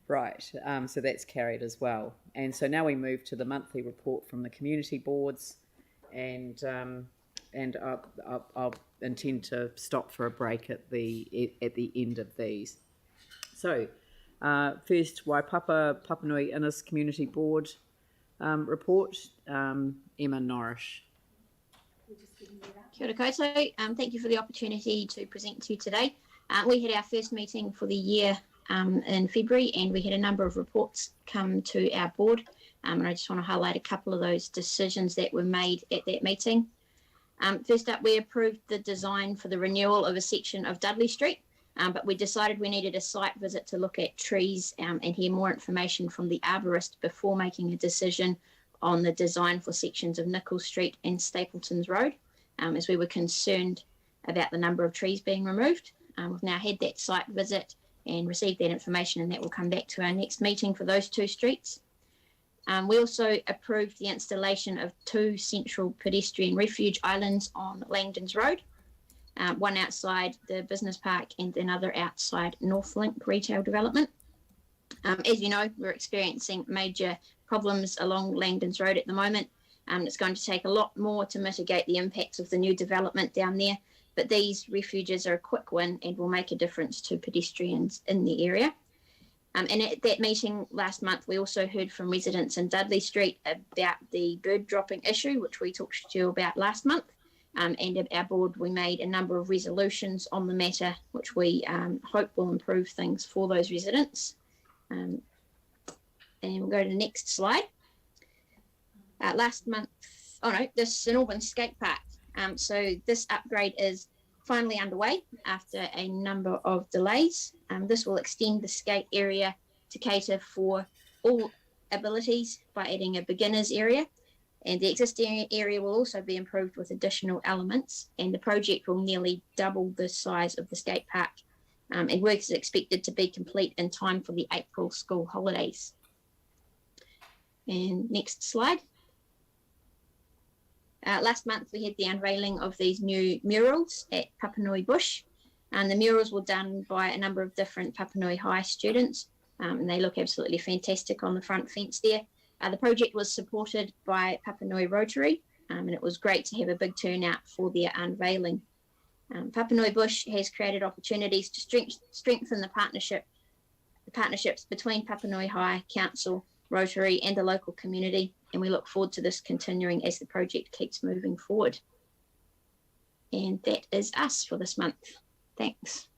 Right, so that's carried as well. And so now we move to the monthly report from the community boards, and I'll intend to stop for a break at the end of these. So first, Waipapa Papanui Innis Community Board report. Emma Norrish. Kia ora koutou. Thank you for the opportunity to present to you today. We had our first meeting for the year in February, and we had a number of reports come to our board, and I just want to highlight a couple of those decisions that were made at that meeting. First up, we approved the design for the renewal of a section of Dudley Street, but we decided we needed a site visit to look at trees and hear more information from the arborist before making a decision on the design for sections of Nichols Street and Stapleton's Road, as we were concerned about the number of trees being removed. We've now had that site visit and received that information, and that will come back to our next meeting for those two streets. We also approved the installation of 2 central pedestrian refuge islands on Langton's Road, one outside the business park and another outside Northlink retail development. As you know, we're experiencing major problems along Langton's Road at the moment. It's going to take a lot more to mitigate the impacts of the new development down there, but these refuges are a quick win and will make a difference to pedestrians in the area. And at that meeting last month, we also heard from residents in Dudley Street about the bird dropping issue, which we talked to you about last month. And at our board, we made a number of resolutions on the matter, which we hope will improve things for those residents. And we'll go to the next slide. Last month, this is an Auburn skate park. So this upgrade is finally underway after a number of delays. This will extend the skate area to cater for all abilities by adding a beginners area, and the existing area will also be improved with additional elements, and the project will nearly double the size of the skate park, and work is expected to be complete in time for the April school holidays. And next slide. Last month we had the unveiling of these new murals at Papanui Bush, and the murals were done by a number of different Papanui High students, and they look absolutely fantastic on the front fence there. The project was supported by Papanui Rotary, and it was great to have a big turnout for their unveiling. Papanui Bush has created opportunities to strengthen the partnerships between Papanui High, Council, Rotary and the local community, and we look forward to this continuing as the project keeps moving forward. And that is us for this month. Thanks.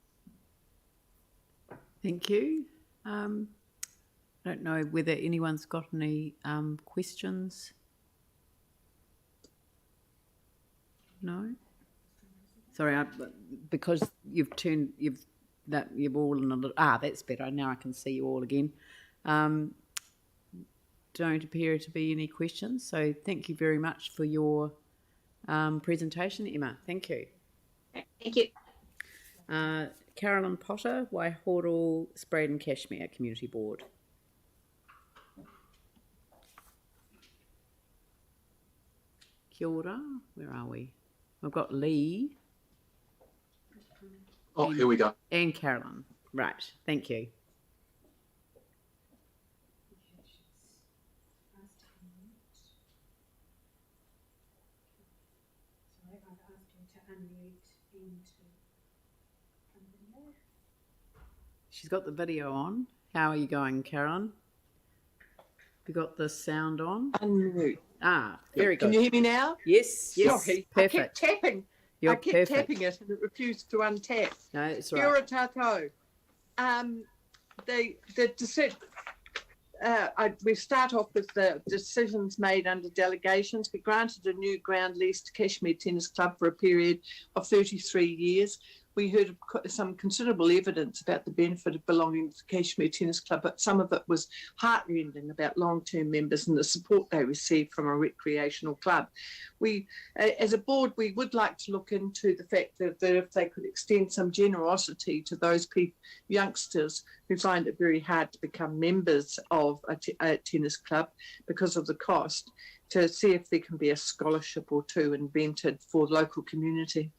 Thank you. I don't know whether anyone's got any questions. No? Sorry, because you've all in a little, that's better. Now I can see you all again. Don't appear to be any questions, so thank you very much for your presentation, Emma. Thank you. Thank you. Carolyn Potter, Waihoro, Spraid and Cashmere Community Board. Kia ora, where are we? We've got Lee. Oh, here we go. And Carolyn. Right, thank you. She's got the video on. How are you going, Carolyn? Have you got the sound on? Unmute. Very good. Can you hear me now? Yes, yes. Sorry, Perfect. I kept tapping. You're I kept perfect. tapping it and it refused to untap. No, it's Kia ora right. tātou. We start off with the decisions made under delegations. We granted a new ground lease to Cashmere Tennis Club for a period of 33 years. We heard some considerable evidence about the benefit of belonging to the Cashmere Tennis Club, but some of it was heartrending about long-term members and the support they received from a recreational club. We, as a board, we would like to look into the fact that if they could extend some generosity to those youngsters who find it very hard to become members of a tennis club because of the cost, to see if there can be a scholarship or two invented for the local community.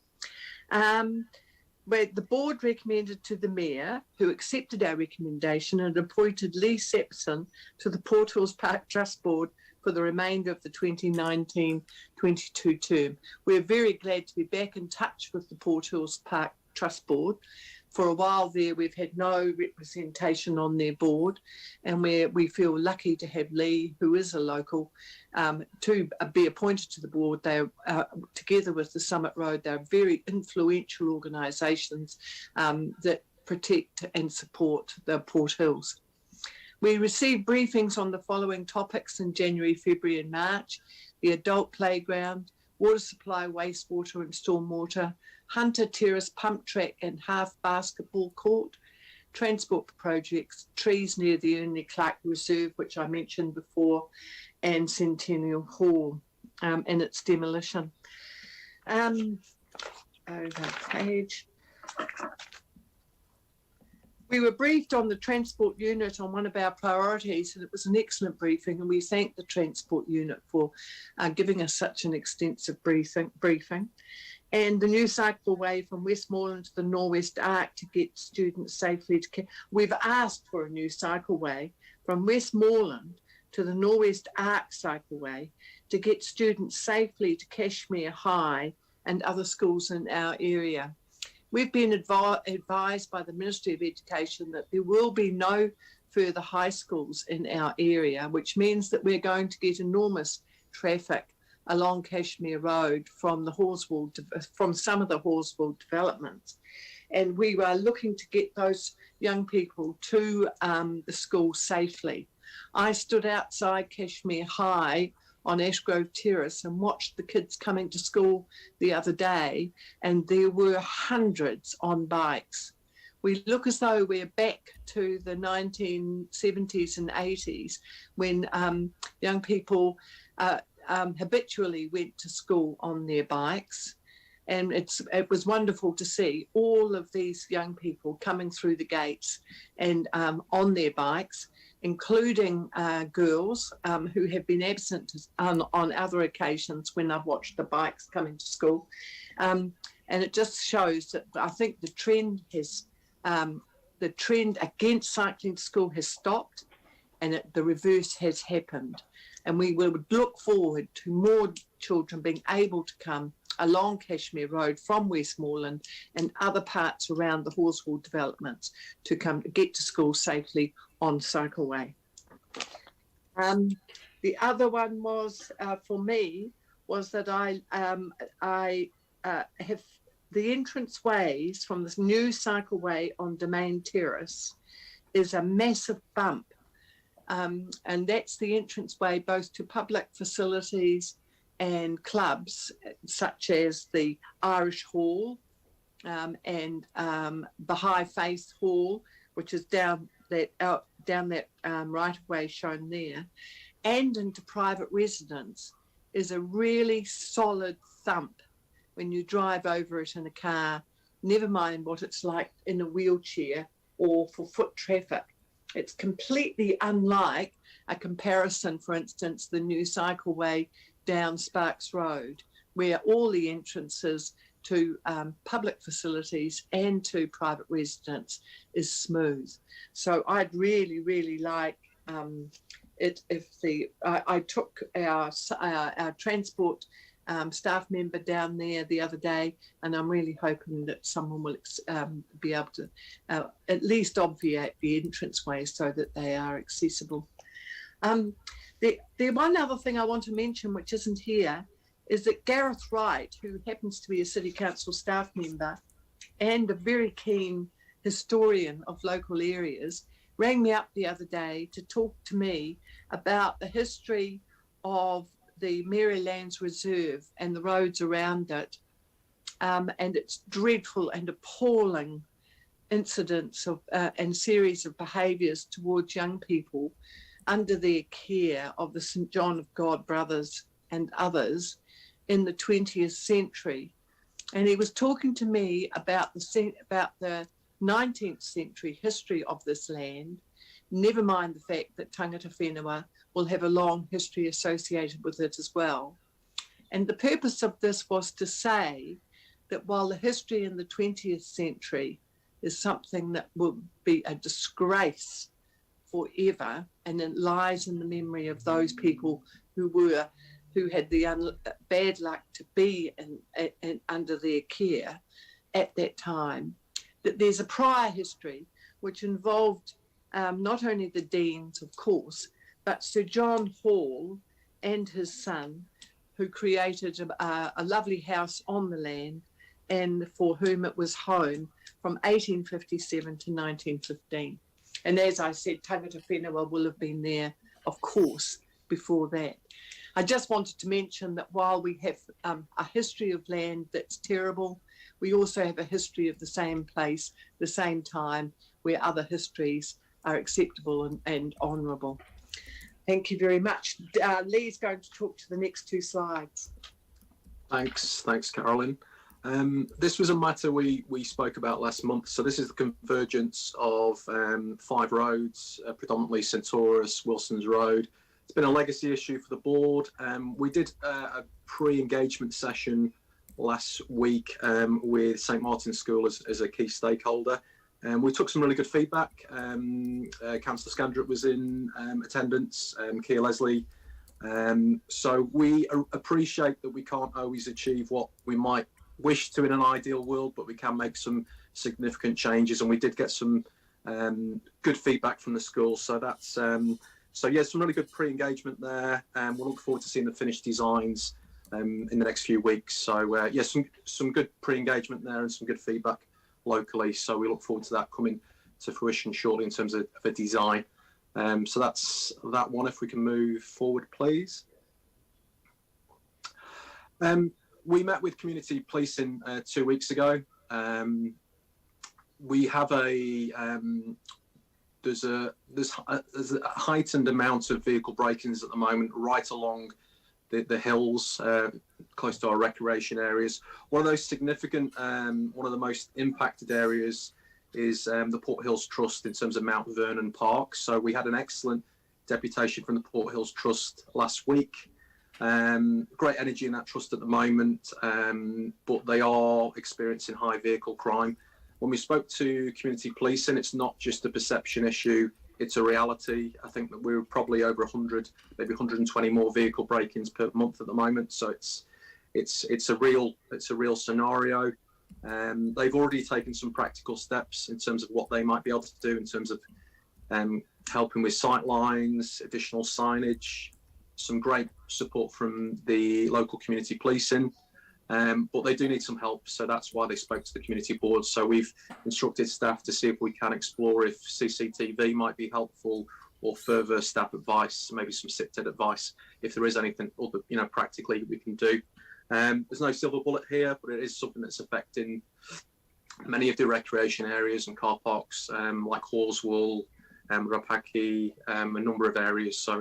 where the board recommended to the Mayor, who accepted our recommendation and appointed Lee Sepson to the Port Hills Park Trust Board for the remainder of the 2019-22 term. We're very glad to be back in touch with the Port Hills Park Trust Board. For a while there, we've had no representation on their board, and we feel lucky to have Lee, who is a local, to be appointed to the board. They're together with the Summit Road, they're very influential organisations that protect and support the Port Hills. We received briefings on the following topics in January, February and March: the adult playground, water supply, wastewater and stormwater, Hunter Terrace pump track and half basketball court, transport projects, trees near the Ernie Clark Reserve, which I mentioned before, and Centennial Hall and its demolition. Over page. We were briefed on the transport unit on one of our priorities, and it was an excellent briefing, and we thank the transport unit for giving us such an extensive briefing. And the new cycleway from Westmoreland to the Norwest Arc to get students safely to... We've asked for a new cycleway from Westmoreland to the Norwest Arc cycleway to get students safely to Cashmere High and other schools in our area. We've been advised by the Ministry of Education that there will be no further high schools in our area, which means that we're going to get enormous traffic along Cashmere Road from some of the Horswell developments. And we are looking to get those young people to the school safely. I stood outside Cashmere High on Ashgrove Terrace and watched the kids coming to school the other day, and there were hundreds on bikes. We look as though we're back to the 1970s and 80s when young people habitually went to school on their bikes. And it was wonderful to see all of these young people coming through the gates and on their bikes, including girls who have been absent on other occasions when I've watched the bikes coming to school. And it just shows that I think the trend against cycling to school has stopped, and the reverse has happened. And we would look forward to more children being able to come along Cashmere Road from Westmoreland and other parts around the Horswell developments to come get to school safely on cycleway. The other one was for me was that I have the entrance ways from this new cycleway on Domain Terrace is a massive bump. And that's the entranceway both to public facilities and clubs such as the Irish Hall and the High Faith Hall, which is down that right of way shown there, and into private residence, is a really solid thump when you drive over it in a car, never mind what it's like in a wheelchair or for foot traffic. It's completely unlike a comparison, for instance, the new cycleway down Sparks Road, where all the entrances to public facilities and to private residents is smooth. So I'd really, really like it if I took our transport staff member down there the other day, and I'm really hoping that someone will be able to at least obviate the entranceways so that they are accessible. The one other thing I want to mention, which isn't here, is that Gareth Wright, who happens to be a City Council staff member and a very keen historian of local areas, rang me up the other day to talk to me about the history of the Marylands Reserve and the roads around it, and its dreadful and appalling incidents of and series of behaviours towards young people under their care of the St John of God brothers and others in the 20th century. And he was talking to me about the 19th century history of this land, never mind the fact that tangata whenua will have a long history associated with it as well. And the purpose of this was to say that while the history in the 20th century is something that will be a disgrace forever, and it lies in the memory of those people who had the bad luck to be in under their care at that time, that there's a prior history which involved not only the Deans, of course, but Sir John Hall and his son, who created a lovely house on the land and for whom it was home from 1857 to 1915. And as I said, Tangata Whenua will have been there, of course, before that. I just wanted to mention that while we have a history of land that's terrible, we also have a history of the same place, the same time, where other histories are acceptable and honourable. Thank you very much. Lee's going to talk to the next two slides. Thanks, Carolyn. This was a matter we spoke about last month. So this is the convergence of 5 roads, predominantly Centaurus, Wilson's Road. It's been a legacy issue for the board. We did a pre-engagement session last week with St Martin's School as a key stakeholder. We took some really good feedback. Councillor Scandrett was in attendance, Keir Leslie. So we appreciate that we can't always achieve what we might wish to in an ideal world, but we can make some significant changes, and we did get some good feedback from the school. So that's some really good pre-engagement there, and we'll look forward to seeing the finished designs in the next few weeks. So some good pre-engagement there and some good feedback locally. So we look forward to that coming to fruition shortly in terms of a design. So that's that one. If we can move forward, please. We met with community policing 2 weeks ago. We have there's a heightened amount of vehicle break-ins at the moment right along the hills close to our recreation areas. One of those significant, one of the most impacted areas is the Port Hills Trust in terms of Mount Vernon Park. So we had an excellent deputation from the Port Hills Trust last week. Great energy in that trust at the moment, but they are experiencing high vehicle crime. When we spoke to community policing, it's not just a perception issue, it's a reality. I think that we're probably over 100, maybe 120 more vehicle break-ins per month at the moment. So it's a real scenario. They've already taken some practical steps in terms of what they might be able to do in terms of helping with sight lines, additional signage, some great support from the local community policing, but they do need some help. So that's why they spoke to the community board. So we've instructed staff to see if we can explore if CCTV might be helpful, or further staff advice, maybe some SIPTED advice, if there is anything other, practically we can do. There's no silver bullet here, but it is something that's affecting many of the recreation areas and car parks, like Horswell, Rapaki, a number of areas. So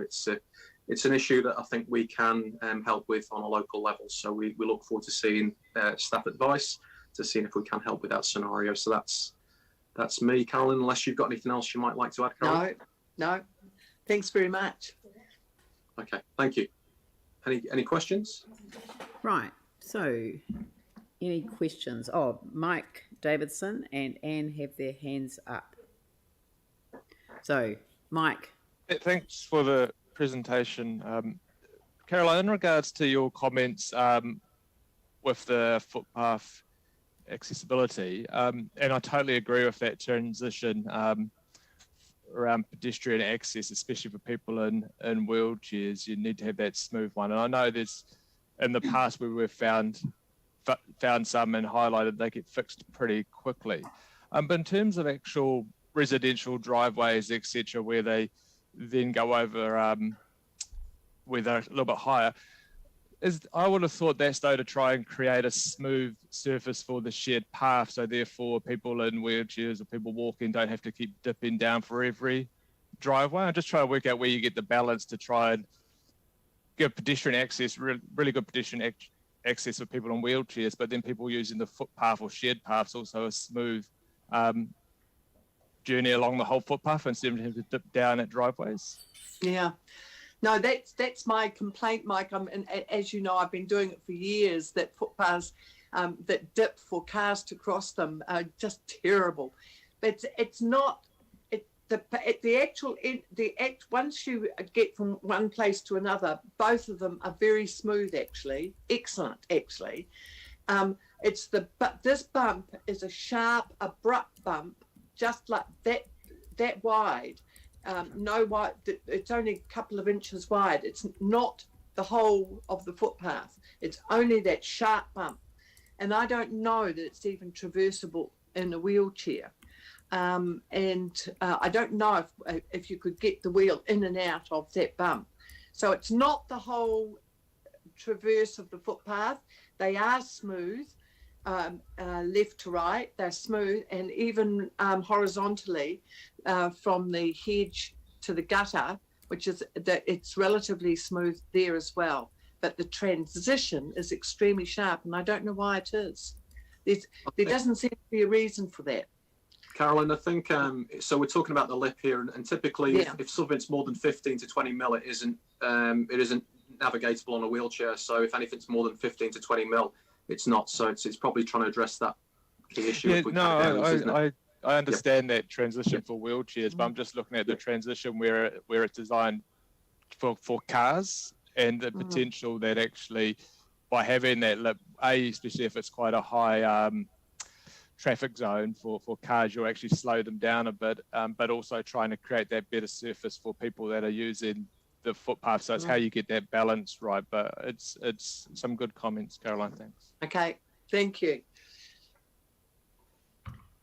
it's an issue that I think we can help with on a local level. So we look forward to seeing staff advice, to seeing if we can help with that scenario. So that's me, Carolyn, unless you've got anything else you might like to add, Carolyn. No. Thanks very much. Okay, thank you. Any questions? Right. So, any questions? Oh, Mike Davidson and Anne have their hands up. So, Mike. Thanks for the presentation. Caroline, in regards to your comments with the footpath accessibility, and I totally agree with that transition around pedestrian access, especially for people in wheelchairs. You need to have that smooth one. And I know there's, in the past, where we've found some and highlighted they get fixed pretty quickly. But in terms of actual residential driveways, etc., where they then go over where they're a little bit higher, I would have thought that's though to try and create a smooth surface for the shared path, so therefore people in wheelchairs or people walking don't have to keep dipping down for every driveway. I'm just trying to work out where you get the balance to try and give pedestrian access, really good pedestrian access for people in wheelchairs, but then people using the footpath or shared paths also a smooth journey along the whole footpath instead of having to dip down at driveways. Yeah. No, that's my complaint, Mike. And as you know, I've been doing it for years, that footpaths that dip for cars to cross them are just terrible. But it's not. Once you get from one place to another, both of them are very smooth. Actually, excellent. Actually, this bump is a sharp, abrupt bump, just like that wide. No wide. It's only a couple of inches wide. It's not the whole of the footpath. It's only that sharp bump, and I don't know that it's even traversable in a wheelchair. I don't know if you could get the wheel in and out of that bump. So it's not the whole traverse of the footpath. They are smooth, left to right. They're smooth, and even horizontally from the hedge to the gutter, which is that it's relatively smooth there as well. But the transition is extremely sharp, and I don't know why it is. There doesn't seem to be a reason for that. Carolyn, I think, so we're talking about the lip here, and typically if something's more than 15 to 20 mil, it isn't navigatable on a wheelchair. So if anything's more than 15 to 20 mil, it's not. So it's probably trying to address that key issue. Yeah, I understand that transition for wheelchairs, but I'm just looking at the transition where it's designed for cars, and the potential that actually by having that lip, especially if it's quite a high traffic zone for cars, you'll actually slow them down a bit, but also trying to create that better surface for people that are using the footpath. So it's how you get that balance right. But it's some good comments, Caroline. Thanks. Okay, thank you.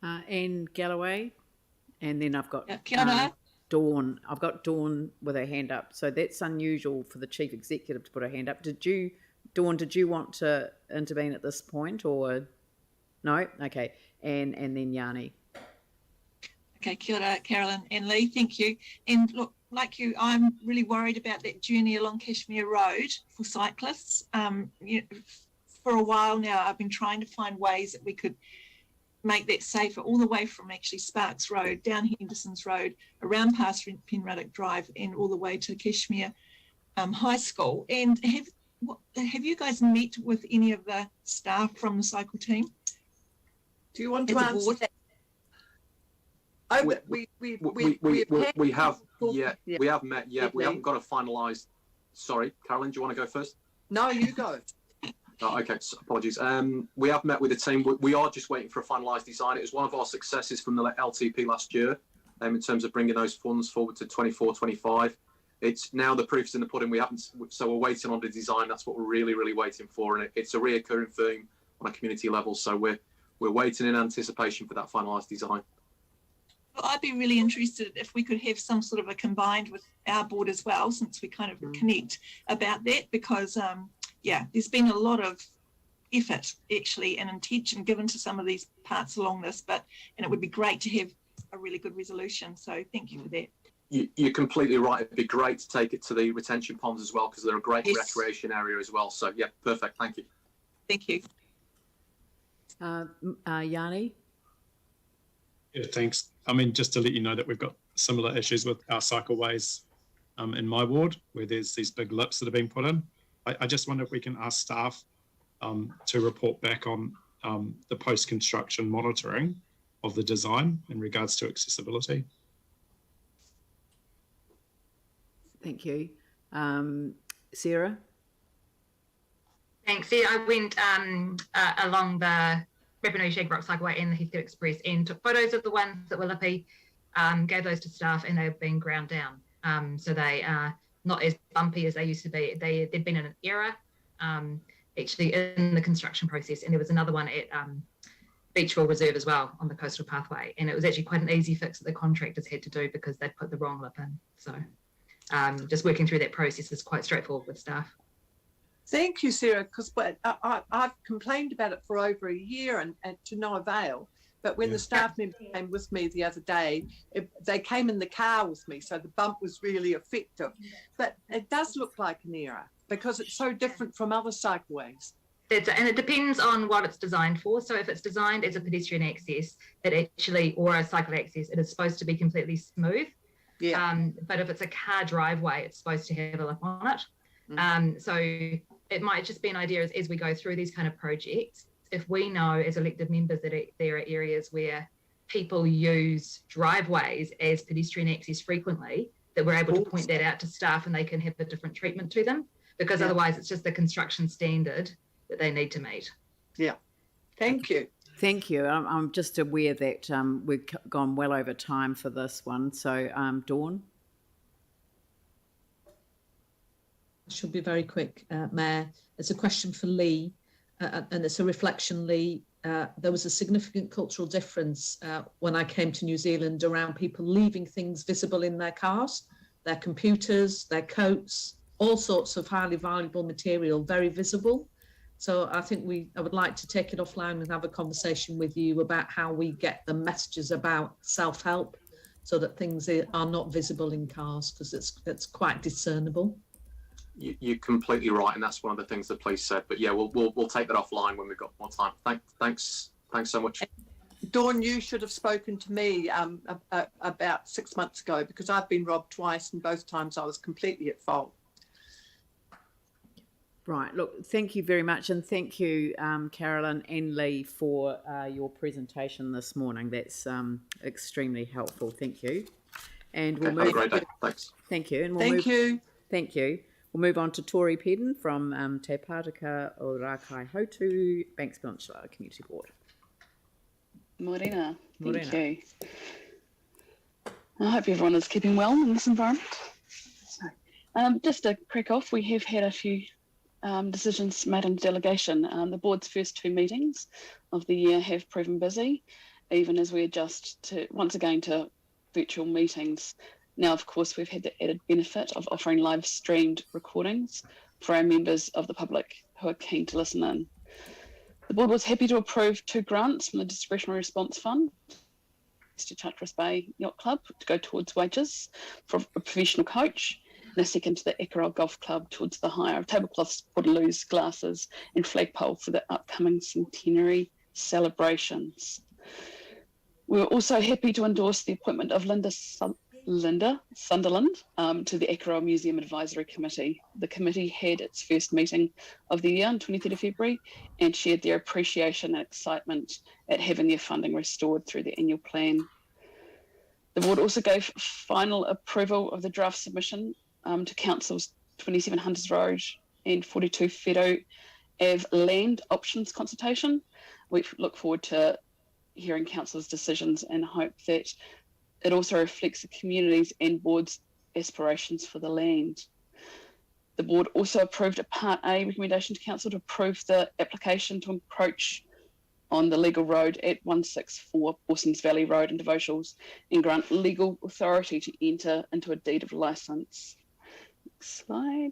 Anne Galloway, and then I've got Dawn. I've got Dawn with her hand up. So that's unusual for the chief executive to put her hand up. Dawn, did you want to intervene at this point, or no? Okay, and then Yanni. Okay, kia ora, Carolyn and Lee, thank you. And look, like you, I'm really worried about that journey along Cashmere Road for cyclists. For a while now, I've been trying to find ways that we could make that safer, all the way from actually Sparks Road, down Henderson's Road, around past Penruddock Drive, and all the way to Cashmere High School. And have you guys met with any of the staff from the cycle team? Do you want to answer that? We have met. Yeah, we haven't got a finalised. Sorry, Carolyn, do you want to go first? No, you go. Oh, okay, so apologies. We have met with the team. We are just waiting for a finalised design. It was one of our successes from the LTP last year, in terms of bringing those funds forward to 24-25. It's now the proof's in the pudding. So we're waiting on the design. That's what we're really, really waiting for, and it's a reoccurring theme on a community level. So we're waiting in anticipation for that finalised design. Well, I'd be really interested if we could have some sort of a combined with our board as well, since we kind of connect about that, because there's been a lot of effort actually and intention given to some of these parts along this, and it would be great to have a really good resolution. So thank you for that. You're completely right. It'd be great to take it to the retention ponds as well, because they're a great recreation area as well. So yeah, perfect. Thank you. Thank you. Yanni? Yeah, thanks. I mean, just to let you know that we've got similar issues with our cycleways in my ward, where there's these big lips that have been put in. I just wonder if we can ask staff to report back on the post-construction monitoring of the design in regards to accessibility. Thank you. Sarah? Thanks. Yeah, I went along the Rapinoe Shagrok Cycleway and the Heathcote Express and took photos of the ones that were lippy, gave those to staff, and they've been ground down. So they are not as bumpy as they used to be. They'd been in an error actually in the construction process, and there was another one at Beachville Reserve as well on the coastal pathway, and it was actually quite an easy fix that the contractors had to do because they'd put the wrong lip in. So just working through that process is quite straightforward with staff. Thank you, Sarah, because I've complained about it for over a year and to no avail. But when the staff member came with me the other day, they came in the car with me, so the bump was really effective. But it does look like an error because it's so different from other cycleways. And it depends on what it's designed for. So if it's designed as a pedestrian access, or a cycle access, it is supposed to be completely smooth. Yeah. But if it's a car driveway, it's supposed to have a lip on it. So it might just be an idea as we go through these kind of projects, if we know as elected members that there are areas where people use driveways as pedestrian access frequently, that we're able to point that out to staff and they can have a different treatment to them, because otherwise it's just the construction standard that they need to meet. Yeah. Thank you. Thank you. I'm just aware that we've gone well over time for this one. So, Dawn? Should be very quick, Mayor. It's a question for Lee, and it's a reflection, Lee. There was a significant cultural difference when I came to New Zealand around people leaving things visible in their cars, their computers, their coats, all sorts of highly valuable material, very visible. So I think I would like to take it offline and have a conversation with you about how we get the messages about self-help so that things are not visible in cars, because it's quite discernible. You're completely right, and that's one of the things the police said. But yeah, we'll take that offline when we've got more time. Thanks so much. Dawn, you should have spoken to me about 6 months ago, because I've been robbed twice, and both times I was completely at fault. Right. Look, thank you very much, and thank you, Carolyn and Lee, for your presentation this morning. That's extremely helpful. Thank you. And we'll move. Have a great day. Thanks. Thank you. And Thank you. We'll move on to Tori Pedden from Te Pātaka o Rākai Hautu, Banks Peninsula Community Board. Morena. Thank you. I hope everyone is keeping well in this environment. So, just to crack off, we have had a few decisions made in delegation. The board's first 2 meetings of the year have proven busy, even as we adjust to once again to virtual meetings. Now, of course, we've had the added benefit of offering live streamed recordings for our members of the public who are keen to listen in. The board was happy to approve 2 grants from the Discretionary Response Fund to Charters Bay Yacht Club to go towards wages for a professional coach, and a second to the Ekerel Golf Club towards the hire of tablecloths, portaloos, glasses and flagpole for the upcoming centenary celebrations. We were also happy to endorse the appointment of Linda Sunderland to the Ekerel Museum Advisory Committee. The committee had its first meeting of the year on 23rd of February and shared their appreciation and excitement at having their funding restored through the annual plan. The board also gave final approval of the draft submission to Council's 27 Hunters Road and 42 Whetau Ave land options consultation. We look forward to hearing Council's decisions and hope that it also reflects the community's and board's aspirations for the land. The board also approved a Part A recommendation to Council to approve the application to encroach on the legal road at 164 Orsons Valley Road in Devotionals and grant legal authority to enter into a deed of licence. Next slide.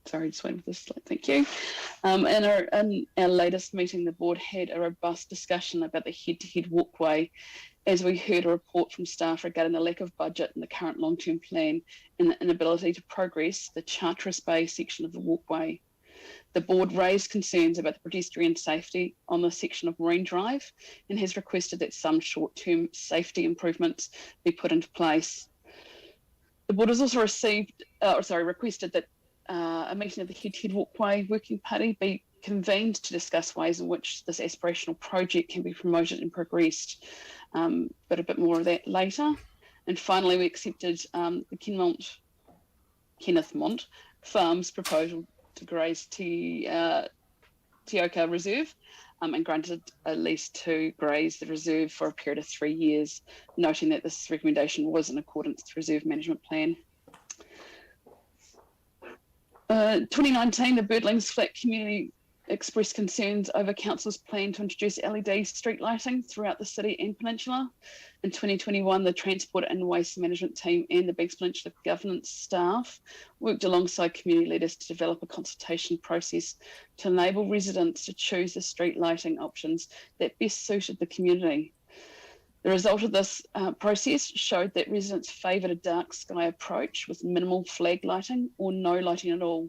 Sorry, just waiting for this slide. Thank you. In our latest meeting, the board had a robust discussion about the head-to-head walkway, as we heard a report from staff regarding the lack of budget in the current long-term plan and the inability to progress the Charters Bay section of the walkway. The board raised concerns about the pedestrian safety on the section of Marine Drive and has requested that some short-term safety improvements be put into place. The board has also requested that a meeting of the head-to-head walkway working party be convened to discuss ways in which this aspirational project can be promoted and progressed, but a bit more of that later. And finally, we accepted the Kenneth Mont Farms proposal to graze Te Oka Reserve and granted a lease to graze the reserve for a period of 3 years, noting that this recommendation was in accordance with the Reserve Management Plan. 2019, the Birdlings Flat community expressed concerns over Council's plan to introduce LED street lighting throughout the city and peninsula. In 2021, the Transport and Waste Management team and the Banks Peninsula governance staff worked alongside community leaders to develop a consultation process to enable residents to choose the street lighting options that best suited the community. The result of this process showed that residents favoured a dark sky approach with minimal flag lighting or no lighting at all.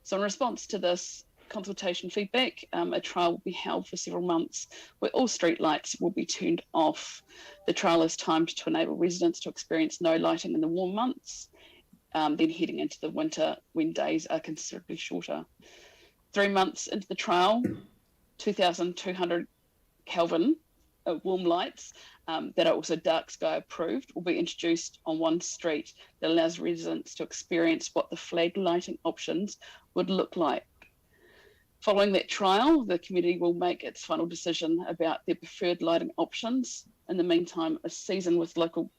So in response to this consultation feedback, a trial will be held for several months where all street lights will be turned off. The trial is timed to enable residents to experience no lighting in the warm months then heading into the winter when days are considerably shorter. 3 months into the trial, 2,200 Kelvin warm lights that are also dark sky approved will be introduced on one street that allows residents to experience what the flag lighting options would look like. Following that trial, the community will make its final decision about their preferred lighting options. In the meantime, a session with local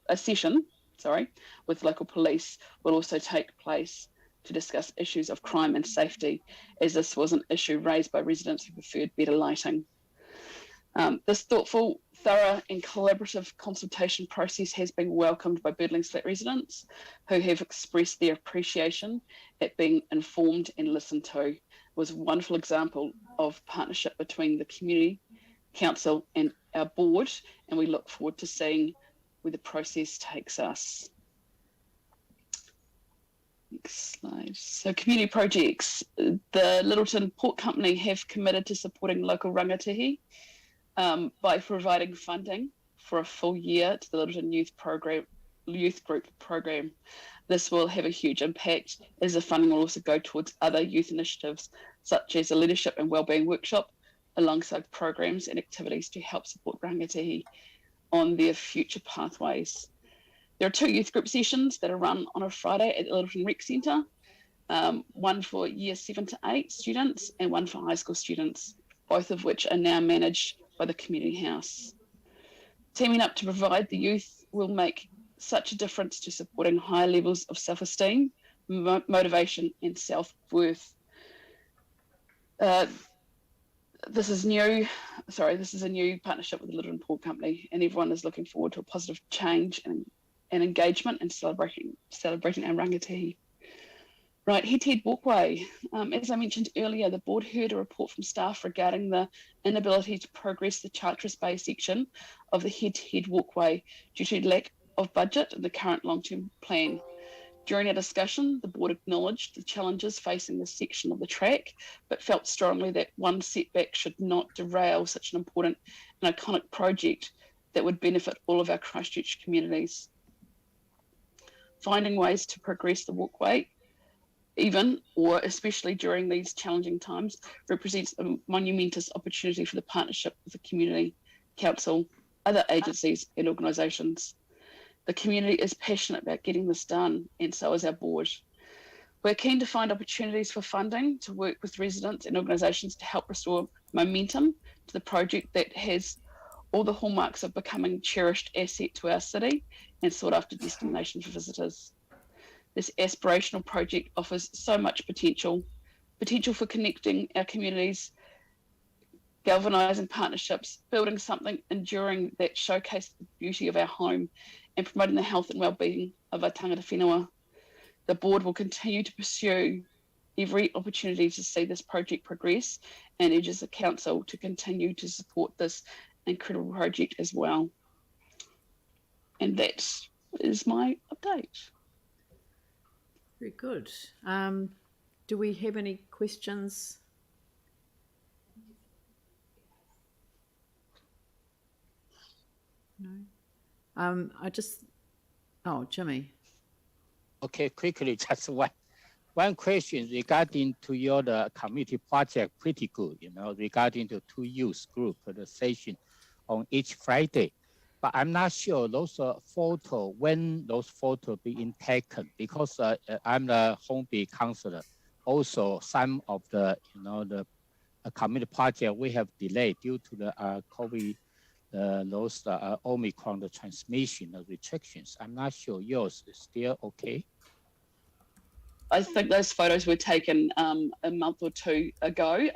police will also take place to discuss issues of crime and safety, as this was an issue raised by residents who preferred better lighting. This thoughtful, thorough and collaborative consultation process has been welcomed by Birdlings Flat residents who have expressed their appreciation at being informed and listened to. It was a wonderful example of partnership between the community, council and our board, and we look forward to seeing where the process takes us. Next slide. So community projects. The Littleton Port Company have committed to supporting local rangatihi by providing funding for a full year to the Littleton Youth Group program. This will have a huge impact as the funding will also go towards other youth initiatives such as a leadership and wellbeing workshop alongside programs and activities to help support rangatihi on their future pathways. There are 2 youth group sessions that are run on a Friday at the Littleton Rec Centre, one for year 7 to 8 students and one for high school students, both of which are now managed by the community house. Teaming up to provide the youth will make such a difference to supporting high levels of self-esteem, motivation and self-worth. This is a new partnership with the Littleton Port Company, and everyone is looking forward to a positive change and engagement and celebrating our rangatihi. Right, head-to-head walkway. As I mentioned earlier, the board heard a report from staff regarding the inability to progress the Charteris Bay section of the head-to-head walkway due to lack of budget in the current long-term plan. During our discussion, the board acknowledged the challenges facing this section of the track, but felt strongly that one setback should not derail such an important and iconic project that would benefit all of our Christchurch communities. Finding ways to progress the walkway, even or especially during these challenging times, represents a monumentous opportunity for the partnership with the community, council, other agencies and organisations. The community is passionate about getting this done, and so is our board. We're keen to find opportunities for funding to work with residents and organisations to help restore momentum to the project that has all the hallmarks of becoming a cherished asset to our city and sought after destination for visitors. This aspirational project offers so much potential for connecting our communities, galvanising partnerships, building something enduring that showcases the beauty of our home and promoting the health and well-being of our tangata whenua. The board will continue to pursue every opportunity to see this project progress and urges the council to continue to support this incredible project as well. And that is my update. Very good. Do we have any questions? No. Jimmy. Okay, quickly, just one question regarding to your community project. Pretty good, regarding the 2 youth group the session on each Friday. But I'm not sure those photo when those photos being taken, because I'm the home base councillor. Also, some of the the community project we have delayed due to the COVID. Those Omicron, the transmission restrictions. I'm not sure yours is still okay. I think those photos were taken a month or 2 ago.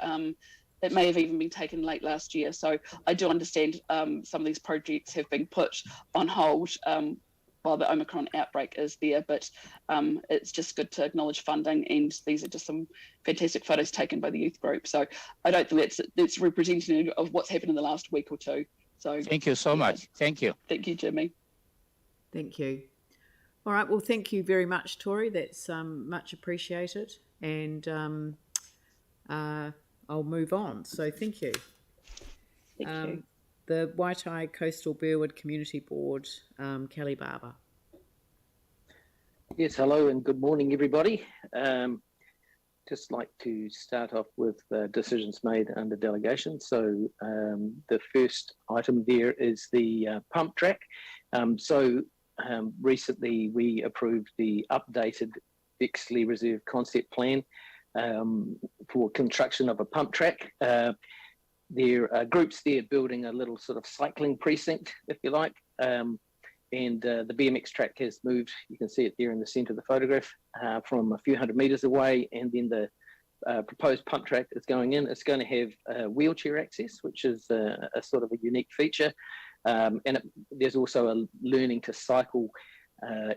It may have even been taken late last year. So I do understand some of these projects have been put on hold while the Omicron outbreak is there. But it's just good to acknowledge funding, and these are just some fantastic photos taken by the youth group. So I don't think that's representative of what's happened in the last week or 2. So thank you so much. Thank you. Thank you, Jimmy. Thank you. All right. Well, thank you very much, Tori. That's much appreciated. And I'll move on. So thank you. Thank you. The Waitai Coastal Burwood Community Board, Kelly Barber. Yes, hello and good morning, everybody. Just like to start off with decisions made under delegation. So the first item there is the pump track. Recently we approved the updated Bexley Reserve concept plan for construction of a pump track. There are groups there building a little sort of cycling precinct, if you like. And the BMX track has moved, you can see it there in the centre of the photograph, from a few hundred metres away, and then the proposed pump track is going in. It's going to have wheelchair access, which is a sort of a unique feature, there's also a learning to cycle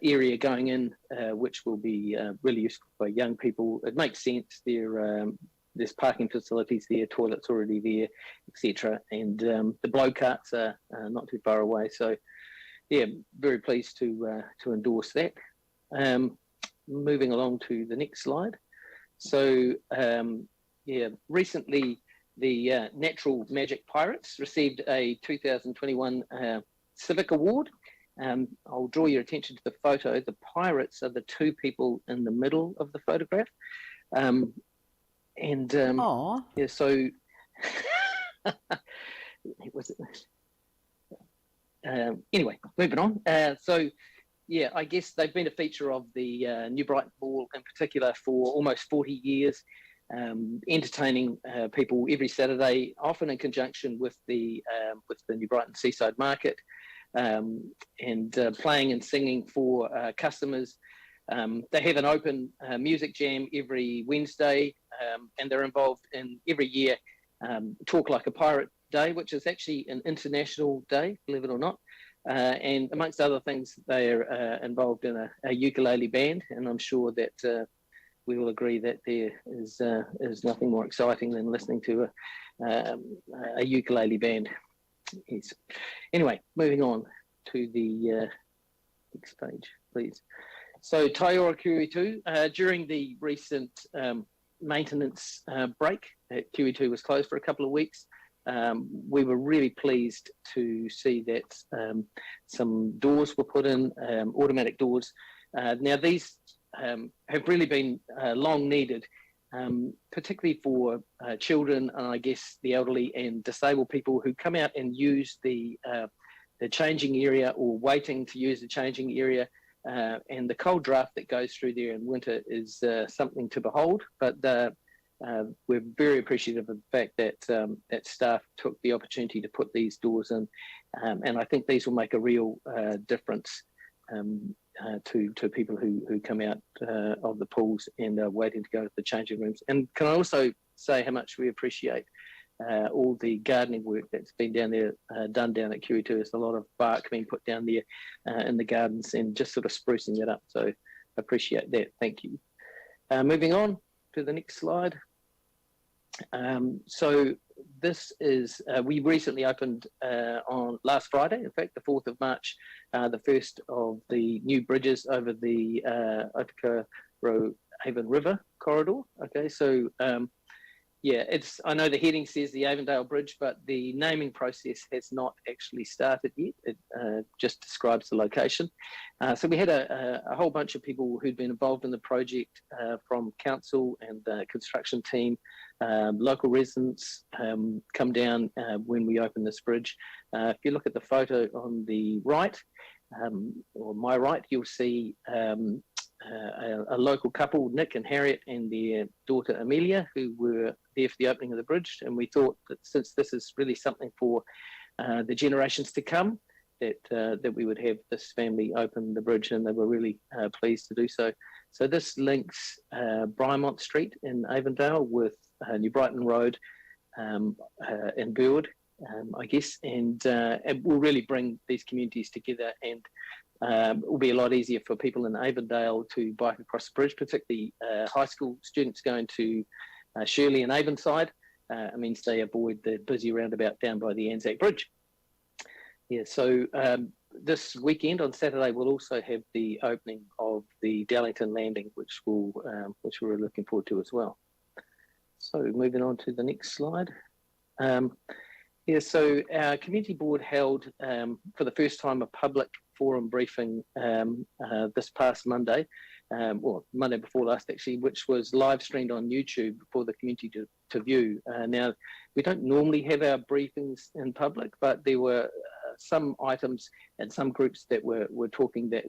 area going in, which will be really useful for young people. It makes sense. There's parking facilities there, toilets already there, etc. And the blow carts are not too far away. So, yeah, very pleased to endorse that. Moving along to the next slide. So, recently the Natural Magic Pirates received a 2021 Civic Award. I'll draw your attention to the photo. The pirates are the two people in the middle of the photograph. Yeah, so anyway, moving on. Yeah, I guess they've been a feature of the New Brighton Ball in particular for almost 40 years, entertaining people every Saturday, often in conjunction with the New Brighton Seaside Market, and playing and singing for customers. They have an open music jam every Wednesday, and they're involved in every year Talk Like a Pirate Day, which is actually an international day, believe it or not. And amongst other things, they are involved in a ukulele band, and I'm sure that we will agree that there is nothing more exciting than listening to a ukulele band. Yes. Anyway, moving on to the next page, please. So Taiora QE2, during the recent maintenance break, QE2 was closed for a couple of weeks. We were really pleased to see that some doors were put in, automatic doors. Now these have really been long needed, particularly for children and I guess the elderly and disabled people who come out and use the changing area or waiting to use the changing area. And the cold draft that goes through there in winter is something to behold, but we're very appreciative of the fact that that staff took the opportunity to put these doors in, and I think these will make a real difference to people who come out of the pools and are waiting to go to the changing rooms. And can I also say how much we appreciate all the gardening work that's been done down at QE2. There's a lot of bark being put down there in the gardens and just sort of sprucing it up. So appreciate that. Thank you. Moving on to the next slide. So this is, we recently opened on last Friday, in fact, the 4th of March, the first of the new bridges over the Otakaro Avon River corridor. Okay, so yeah, I know the heading says the Avondale Bridge, but the naming process has not actually started yet. It just describes the location. So we had a whole bunch of people who'd been involved in the project from council and the construction team, local residents come down when we open this bridge. If you look at the photo on the right, or my right, you'll see a local couple, Nick and Harriet, and their daughter Amelia, who were there for the opening of the bridge. And we thought that since this is really something for the generations to come, that we would have this family open the bridge, and they were really pleased to do so. So this links Bryamont Street in Avondale with New Brighton Road and Burwood, I guess, and it will really bring these communities together, and it will be a lot easier for people in Avondale to bike across the bridge, particularly high school students going to Shirley and Avonside. It means they avoid the busy roundabout down by the Anzac Bridge. Yeah, so this weekend on Saturday we'll also have the opening of the Langton landing, which we're looking forward to as well. So moving on to the next slide. Yeah, so our community board held for the first time a public forum briefing this past Monday, or Monday before last actually, which was live streamed on YouTube for the community to view. Now, we don't normally have our briefings in public, but there were some items and some groups that were talking that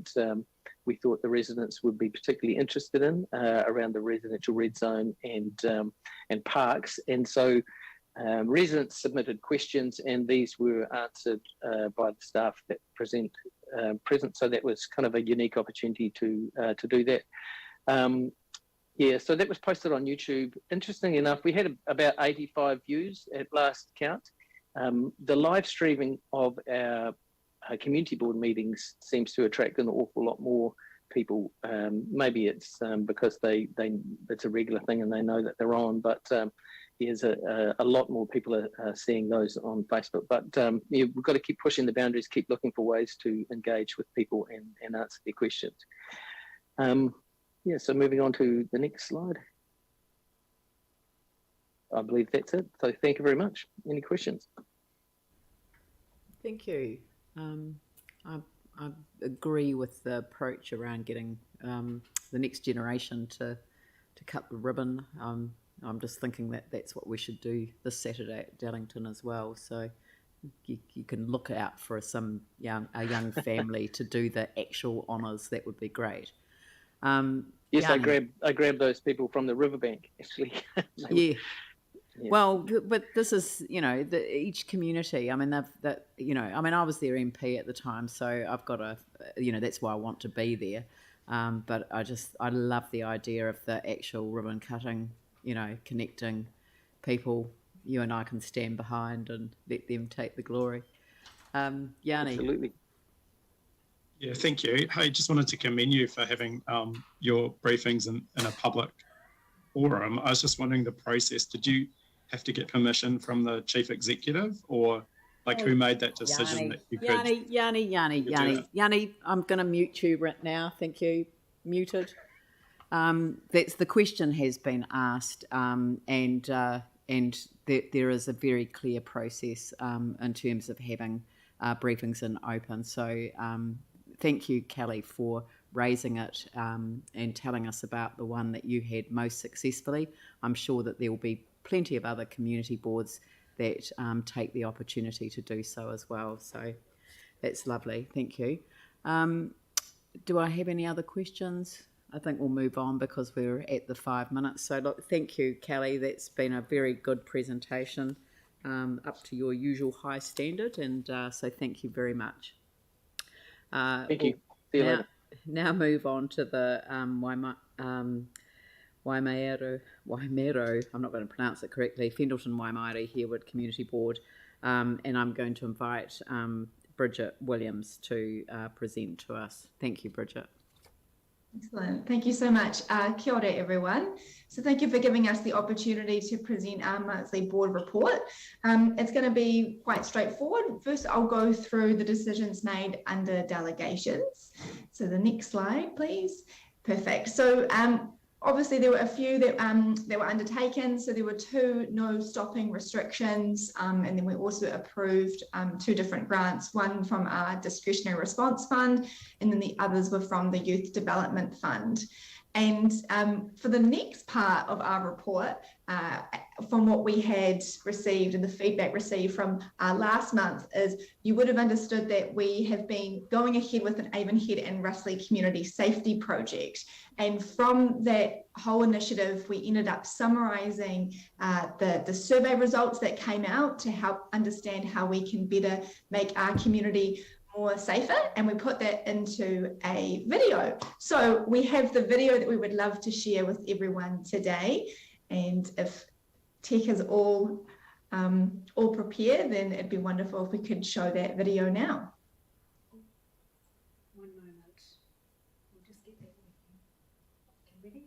we thought the residents would be particularly interested in around the residential red zone and parks. And so residents submitted questions, and these were answered by the staff that present. So that was kind of a unique opportunity to do that. Yeah, so that was posted on YouTube. Interestingly enough, we had about 85 views at last count. The live streaming of our community board meetings seems to attract an awful lot more people. Maybe it's because it's a regular thing and they know that they're on, but there's a lot more people are seeing those on Facebook. But yeah, we've got to keep pushing the boundaries, keep looking for ways to engage with people and answer their questions. Yeah, so moving on to the next slide. I believe that's it. So thank you very much. Any questions? Thank you. I agree with the approach around getting the next generation to cut the ribbon. I'm just thinking that that's what we should do this Saturday at Dallington as well. So you can look out for a young family to do the actual honours. That would be great. Yes, Yanni. I grabbed those people from the riverbank actually. Yeah. Well, but this is, each community. I mean, I was their MP at the time, so I've got that's why I want to be there. But I love the idea of the actual ribbon cutting, connecting people. You and I can stand behind and let them take the glory. Yanni. Absolutely. Yeah, thank you. Hey, just wanted to commend you for having your briefings in a public forum. I was just wondering the process. Did you have to get permission from the chief executive, or who made that decision that you could? Yanni, I'm going to mute you right now. Thank you. Muted. That's the question has been asked, and there is a very clear process in terms of having briefings in open. So thank you, Kelly, for raising it and telling us about the one that you had most successfully. I'm sure that there will be plenty of other community boards that take the opportunity to do so as well. So that's lovely. Thank you. Do I have any other questions? I think we'll move on because we're at the 5 minutes. So look, thank you, Kelly. That's been a very good presentation, up to your usual high standard. And so thank you very much. Thank you. See you later. Now move on to the Waimero, I'm not going to pronounce it correctly, Fendleton Waimaere Harewood Community Board, and I'm going to invite Bridget Williams to present to us. Thank you, Bridget. Excellent. Thank you so much. Kia ora, everyone. So thank you for giving us the opportunity to present our monthly board report. It's going to be quite straightforward. First, I'll go through the decisions made under delegations. So the next slide, please. Perfect. So obviously there were a few that were undertaken. So there were 2 no stopping restrictions, and then we also approved 2 different grants, one from our discretionary response fund, and then the others were from the Youth Development Fund. And for the next part of our report, from what we had received and the feedback received from last month, is you would have understood that we have been going ahead with an Avonhead and Russley Community Safety Project. And from that whole initiative, we ended up summarising the survey results that came out to help understand how we can better make our community more safer, and we put that into a video. So we have the video that we would love to share with everyone today, and if tech is all prepared, then it'd be wonderful if we could show that video now. One moment, we'll just get that working. Okay, ready?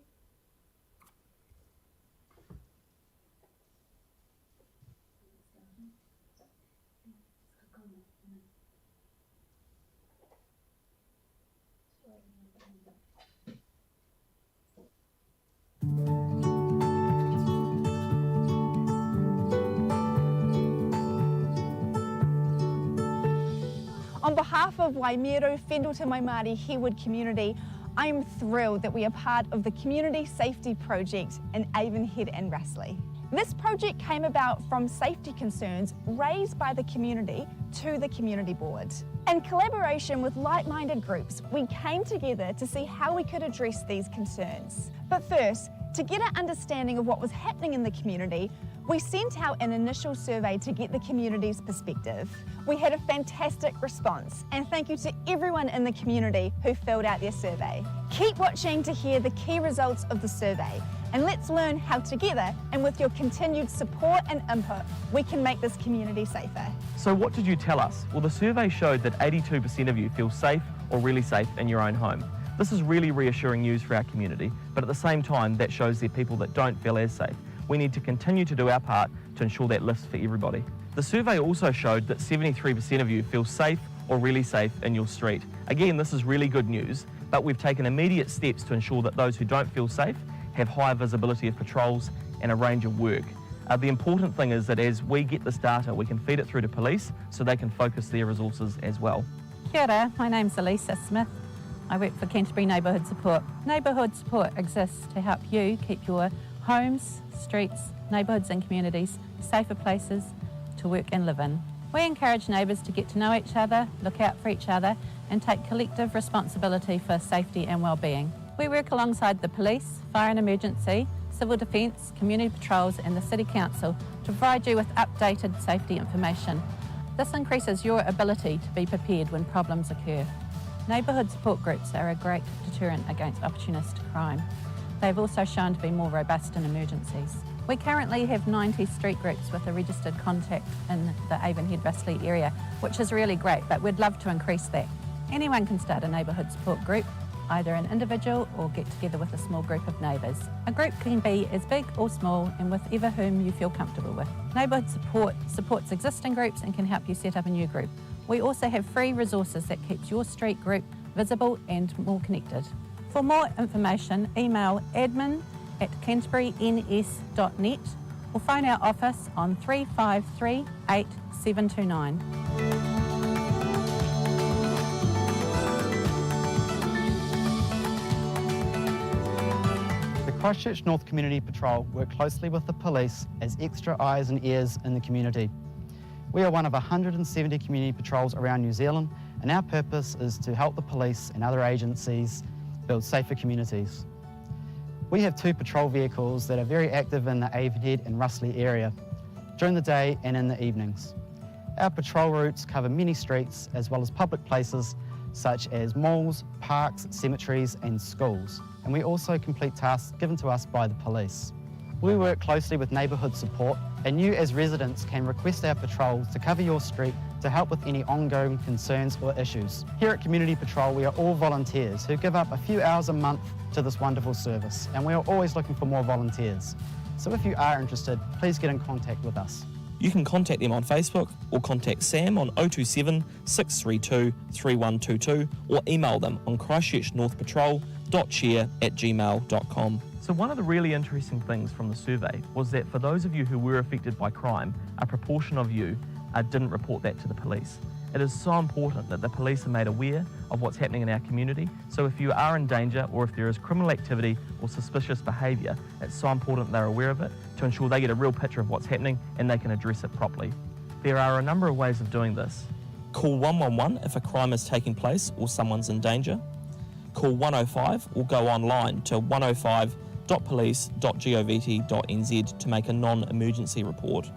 On behalf of Waimiru, Whenduta Mai Māori, Hewood community, I am thrilled that we are part of the Community Safety Project in Avonhead and Russley. This project came about from safety concerns raised by the community to the Community Board. In collaboration with like-minded groups, we came together to see how we could address these concerns. But first, to get an understanding of what was happening in the community, we sent out an initial survey to get the community's perspective. We had a fantastic response, and thank you to everyone in the community who filled out their survey. Keep watching to hear the key results of the survey, and let's learn how together and with your continued support and input, we can make this community safer. So what did you tell us? Well, the survey showed that 82% of you feel safe or really safe in your own home. This is really reassuring news for our community, but at the same time, that shows there are people that don't feel as safe. We need to continue to do our part to ensure that lifts for everybody. The survey also showed that 73% of you feel safe or really safe in your street. Again, this is really good news, but we've taken immediate steps to ensure that those who don't feel safe have higher visibility of patrols and a range of work. The important thing is that as we get this data, we can feed it through to police so they can focus their resources as well. Kia ora, my name's Elisa Smith. I work for Canterbury Neighbourhood Support. Neighbourhood Support exists to help you keep your homes, streets, neighbourhoods and communities safer places to work and live in. We encourage neighbours to get to know each other, look out for each other and take collective responsibility for safety and well-being. We work alongside the police, fire and emergency, civil defence, community patrols and the City Council to provide you with updated safety information. This increases your ability to be prepared when problems occur. Neighbourhood support groups are a great deterrent against opportunistic crime. They've also shown to be more robust in emergencies. We currently have 90 street groups with a registered contact in the Avonhead-Russley area, which is really great, but we'd love to increase that. Anyone can start a neighbourhood support group, either an individual or get together with a small group of neighbours. A group can be as big or small and with either whom you feel comfortable with. Neighbourhood support supports existing groups and can help you set up a new group. We also have free resources that keeps your street group visible and more connected. For more information, email admin@canterburyns.net or phone our office on 353 8729. The Christchurch North Community Patrol work closely with the police as extra eyes and ears in the community. We are one of 170 community patrols around New Zealand, and our purpose is to help the police and other agencies build safer communities. We have 2 patrol vehicles that are very active in the Avonhead and Russley area, during the day and in the evenings. Our patrol routes cover many streets as well as public places such as malls, parks, cemeteries and schools. And we also complete tasks given to us by the police. We work closely with neighbourhood support, and you as residents can request our patrols to cover your street to help with any ongoing concerns or issues. Here at Community Patrol, we are all volunteers who give up a few hours a month to this wonderful service, and we are always looking for more volunteers. So if you are interested, please get in contact with us. You can contact them on Facebook or contact Sam on 027 632 3122 or email them on christchurchnorthpatrol.chair@gmail.com. So one of the really interesting things from the survey was that for those of you who were affected by crime, a proportion of you didn't report that to the police. It is so important that the police are made aware of what's happening in our community. So if you are in danger or if there is criminal activity or suspicious behaviour, it's so important they're aware of it to ensure they get a real picture of what's happening and they can address it properly. There are a number of ways of doing this. Call 111 if a crime is taking place or someone's in danger. Call 105 or go online to 105.police.govt.nz to make a non-emergency report.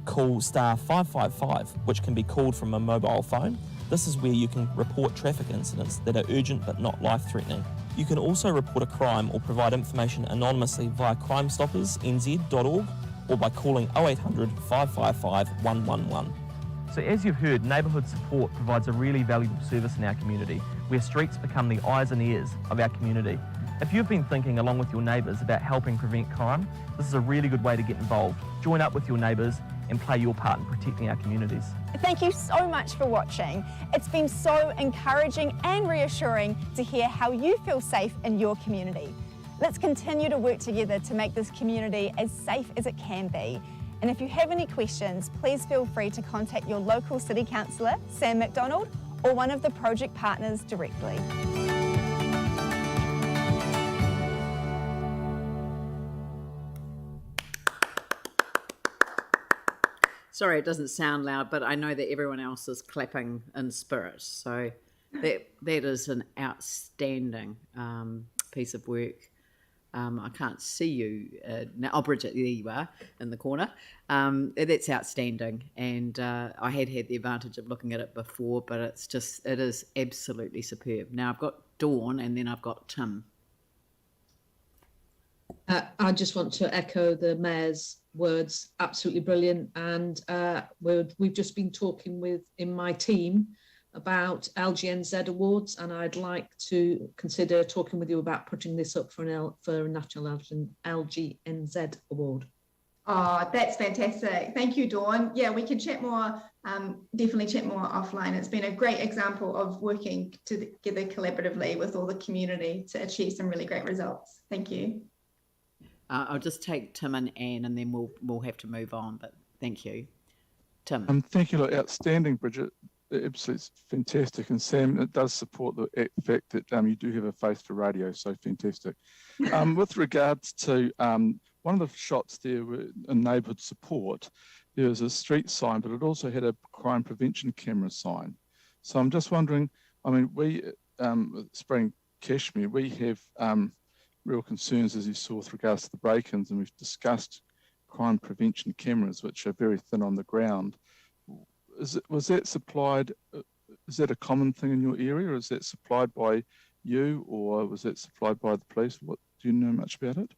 Call star 555, which can be called from a mobile phone. This is where you can report traffic incidents that are urgent but not life-threatening. You can also report a crime or provide information anonymously via crimestoppersnz.org or by calling 0800 555 111. So as you've heard, neighbourhood support provides a really valuable service in our community, where streets become the eyes and ears of our community. If you've been thinking along with your neighbours about helping prevent crime, this is a really good way to get involved. Join up with your neighbours and play your part in protecting our communities. Thank you so much for watching. It's been so encouraging and reassuring to hear how you feel safe in your community. Let's continue to work together to make this community as safe as it can be. And if you have any questions, please feel free to contact your local City Councillor, Sam McDonald, or one of the project partners directly. Sorry, it doesn't sound loud, but I know that everyone else is clapping in spirit. So that is an outstanding piece of work. I can't see you now. Oh, Bridget, there you are in the corner. That's outstanding. And I had the advantage of looking at it before, but it is absolutely superb. Now I've got Dawn and then I've got Tim. I just want to echo the Mayor's words, absolutely brilliant. And we've just been talking in my team about LGNZ awards, and I'd like to consider talking with you about putting this up for a National LGNZ award. Oh, that's fantastic. Thank you, Dawn. Yeah, we can chat more, definitely chat more offline. It's been a great example of working together collaboratively with all the community to achieve some really great results. Thank you. I'll just take Tim and Anne and then we'll have to move on, but thank you. Tim. Thank you. Outstanding, Bridget. Absolutely fantastic. And Sam, it does support the fact that you do have a face for radio, so fantastic. With regards to one of the shots there in neighbourhood support, there was a street sign, but it also had a crime prevention camera sign. So I'm just wondering, I mean, we, Spring Cashmere, we have real concerns, as you saw, with regards to the break-ins, and we've discussed crime prevention cameras, which are very thin on the ground. Was that supplied, is that a common thing in your area, or is that supplied by you, or was that supplied by the police? Do you know much about it?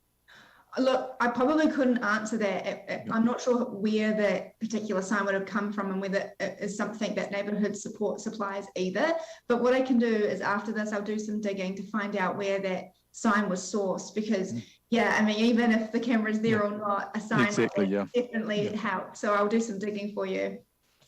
Look, I probably couldn't answer that. I'm not sure where the particular sign would have come from and whether it is something that neighbourhood support supplies either. But what I can do is after this, I'll do some digging to find out where that sign was sourced, because yeah, I mean, even if the camera's there or not, a sign definitely helps. So I'll do some digging for you.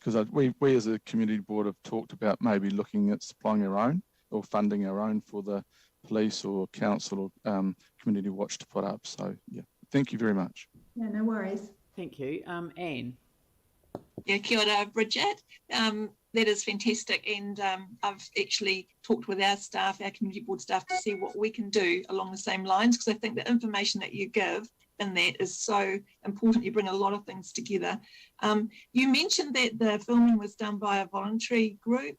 Because we as a community board have talked about maybe looking at supplying our own or funding our own for the police or council or community watch to put up. So yeah, thank you very much. Yeah, no worries. Thank you. Anne. Yeah, kia ora, Bridget. That is fantastic, and I've actually talked with our staff, our community board staff, to see what we can do along the same lines, because I think the information that you give in that is so important. You bring a lot of things together. You mentioned that the filming was done by a voluntary group.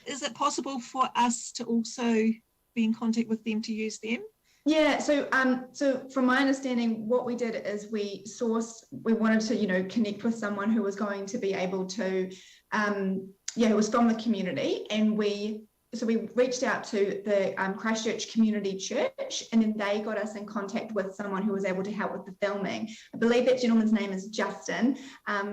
Is it possible for us to also be in contact with them to use them? Yeah, so from my understanding, what we did is we wanted to, connect with someone who was going to be able to, who was from the community, and we reached out to the Christchurch Community Church, and then they got us in contact with someone who was able to help with the filming. I believe that gentleman's name is Justin.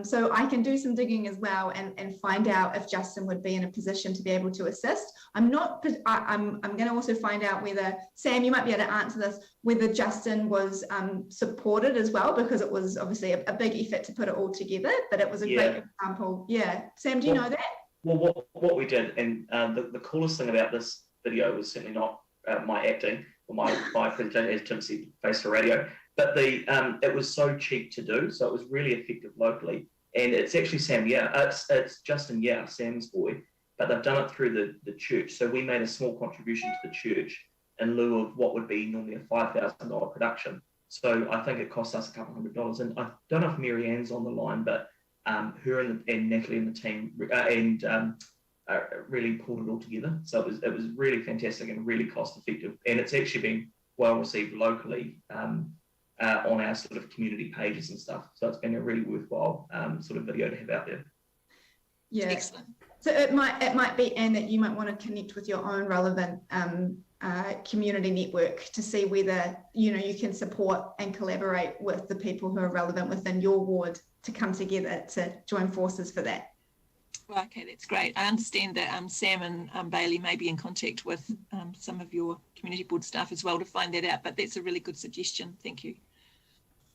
So I can do some digging as well and find out if Justin would be in a position to be able to assist. I'm going to also find out whether, Sam, you might be able to answer this, whether Justin was supported as well, because it was obviously a big effort to put it all together, but it was a great example. Yeah. Sam, do you know that? Well, what we did, and the coolest thing about this video was certainly not my acting or my presentation, as Tim said, face for radio, but it was so cheap to do, so it was really effective locally. And it's actually it's Justin Sam's boy, but they've done it through the church. So we made a small contribution to the church in lieu of what would be normally a $5,000 production. So I think it cost us a couple $100. And I don't know if Mary Ann's on the line, but her and Natalie and the team really pulled it all together. So it was really fantastic and really cost effective. And it's actually been well received locally on our sort of community pages and stuff. So it's been a really worthwhile sort of video to have out there. Yeah, excellent. So it might be, Anne, that you might want to connect with your own relevant community network to see whether you can support and collaborate with the people who are relevant within your ward to come together to join forces for that. Well, okay, that's great. I understand that Sam and Bailey may be in contact with some of your community board staff as well to find that out, but that's a really good suggestion. Thank you.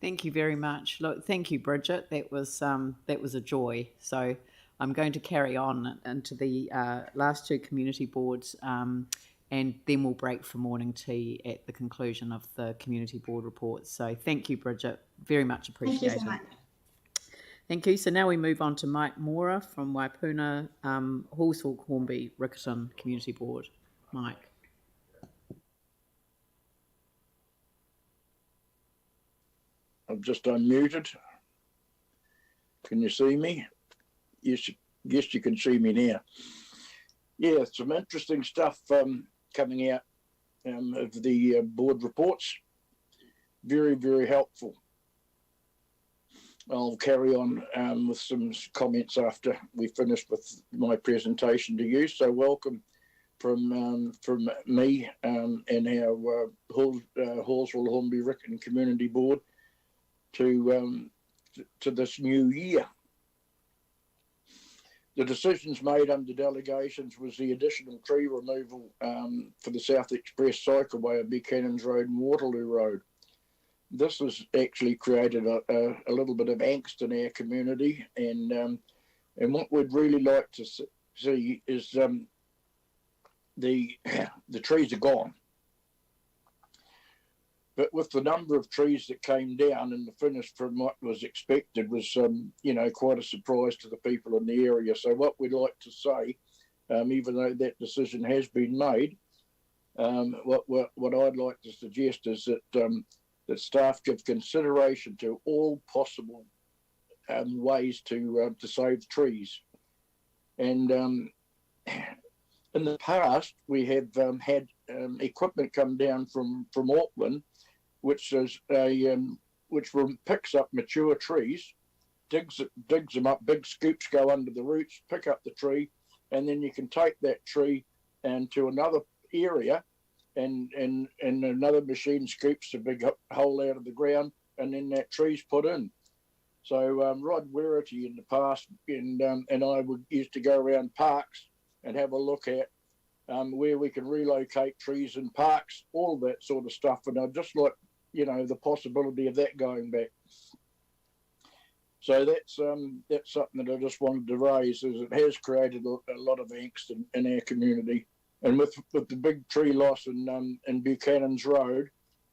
Thank you very much. Look, thank you, Bridget. That was a joy. So I'm going to carry on into the last two community boards, and then we'll break for morning tea at the conclusion of the community board reports. So thank you, Bridget. Very much appreciated. Thank you so much. Thank you. So now we move on to Mike Mora from Waipuna, Hallsville, Hornby, Riccarton Community Board. Mike. I've just unmuted. Can you see me? Yes, you can see me now. Yeah, some interesting stuff coming out of the board reports. Very, very helpful. I'll carry on with some comments after we finish with my presentation to you. So welcome from me and our Hallsville Hornby Riccarton Community Board to this new year. The decisions made under delegations was the additional tree removal for the South Express cycleway at Buchanan's Road and Waterloo Road. This has actually created a little bit of angst in our community, and what we'd really like to see is the trees are gone. But with the number of trees that came down and the finish from what was expected was, quite a surprise to the people in the area. So what we'd like to say, even though that decision has been made, what I'd like to suggest is that staff give consideration to all possible ways to save trees. And in the past, we have had equipment come down from Auckland, which picks up mature trees, digs them up, big scoops go under the roots, pick up the tree, and then you can take that tree and to another area, and another machine scoops a big hole out of the ground, and then that tree's put in. So Rod Werity in the past and I used to go around parks and have a look at where we can relocate trees in parks, all that sort of stuff. And I'd just like, the possibility of that going back. So that's something that I just wanted to raise, is it has created a lot of angst in our community. And with the big tree loss in Buchanan's Road,